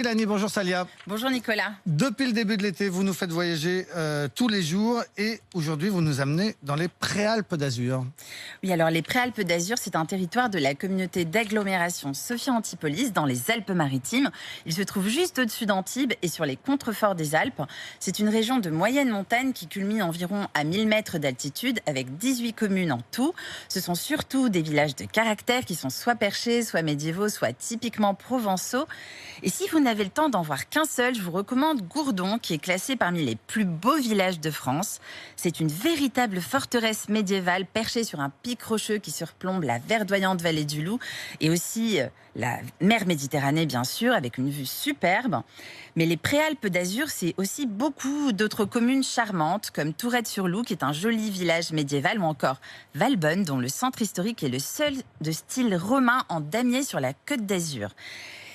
Mélanie, bonjour Salia. Bonjour Nicolas. Depuis le début de l'été, vous nous faites voyager tous les jours et aujourd'hui, vous nous amenez dans les Préalpes d'Azur. Oui, alors les Préalpes d'Azur, c'est un territoire de la communauté d'agglomération Sophia Antipolis dans les Alpes-Maritimes. Il se trouve juste au-dessus d'Antibes et sur les contreforts des Alpes. C'est une région de moyenne montagne qui culmine environ à 1000 mètres d'altitude avec 18 communes en tout. Ce sont surtout des villages de caractère qui sont soit perchés, soit médiévaux, soit typiquement provençaux. Et si vous n'avez le temps d'en voir qu'un seul, je vous recommande Gourdon, qui est classé parmi les plus beaux villages de France. C'est une véritable forteresse médiévale perchée sur un pic rocheux qui surplombe la verdoyante vallée du Loup et aussi la mer Méditerranée, bien sûr, avec une vue superbe. Mais les Préalpes d'Azur, c'est aussi beaucoup d'autres communes charmantes, comme Tourette-sur-Loup, qui est un joli village médiéval, ou encore Valbonne, dont le centre historique est le seul de style romain en damier sur la Côte d'Azur.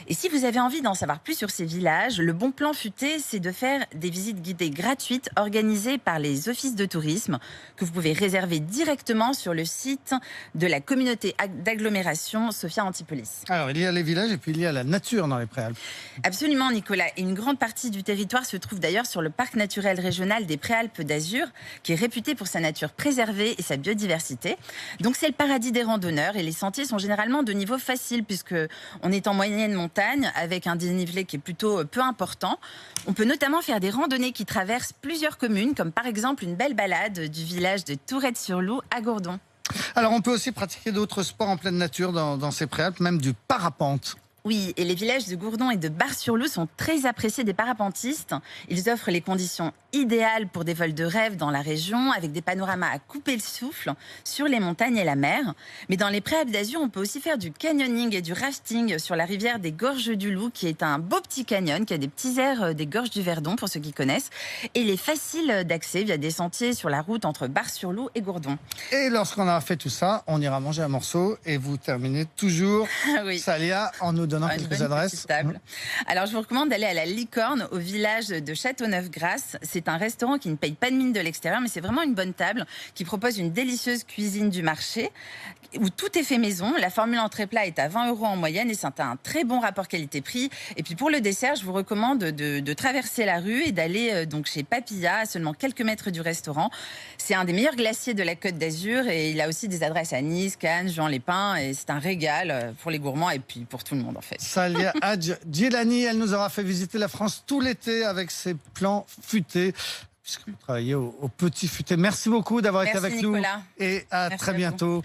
Et si vous avez envie d'en savoir plus sur ces villages, le bon plan futé, c'est de faire des visites guidées gratuites organisées par les offices de tourisme que vous pouvez réserver directement sur le site de la communauté d'agglomération Sophia Antipolis. Alors, il y a les villages et puis il y a la nature dans les Préalpes. Absolument, Nicolas. Et une grande partie du territoire se trouve d'ailleurs sur le parc naturel régional des Préalpes d'Azur, qui est réputé pour sa nature préservée et sa biodiversité. Donc c'est le paradis des randonneurs et les sentiers sont généralement de niveau facile puisque on est en moyenne montagne avec un dénivelé qui est plutôt peu important. On peut notamment faire des randonnées qui traversent plusieurs communes, comme par exemple une belle balade du village de Tourette-sur-Loup à Gourdon. Alors, on peut aussi pratiquer d'autres sports en pleine nature dans ces Préalpes, même du parapente. Oui, et les villages de Gourdon et de Bar-sur-Loup sont très appréciés des parapentistes. Ils offrent les conditions idéales pour des vols de rêve dans la région, avec des panoramas à couper le souffle sur les montagnes et la mer. Mais dans les Préalpes d'Azur, on peut aussi faire du canyoning et du rafting sur la rivière des Gorges du Loup, qui est un beau petit canyon, qui a des petits airs des Gorges du Verdon, pour ceux qui connaissent. Et il est facile d'accès via des sentiers sur la route entre Bar-sur-Loup et Gourdon. Et lorsqu'on a fait tout ça, on ira manger un morceau et vous terminez toujours, Oui. Salia, en nous donnant quelques adresses. Alors, je vous recommande d'aller à la Licorne, au village de Châteauneuf-Grasse. C'est un restaurant qui ne paye pas de mine de l'extérieur, mais c'est vraiment une bonne table qui propose une délicieuse cuisine du marché où tout est fait maison. La formule entrée-plat est à 20 € en moyenne et c'est un très bon rapport qualité-prix. Et puis pour le dessert, je vous recommande de traverser la rue et d'aller donc chez Papilla, à seulement quelques mètres du restaurant. C'est un des meilleurs glaciers de la Côte d'Azur et il a aussi des adresses à Nice, Cannes, Juan-les-Pins et c'est un régal pour les gourmands et puis pour tout le monde en fait. Salia Hadj Djilani, elle nous aura fait visiter la France tout l'été avec ses plans futés, puisque vous travaillez au Petit Futé. Merci beaucoup d'avoir été avec Nicolas. nous et à Merci très bientôt.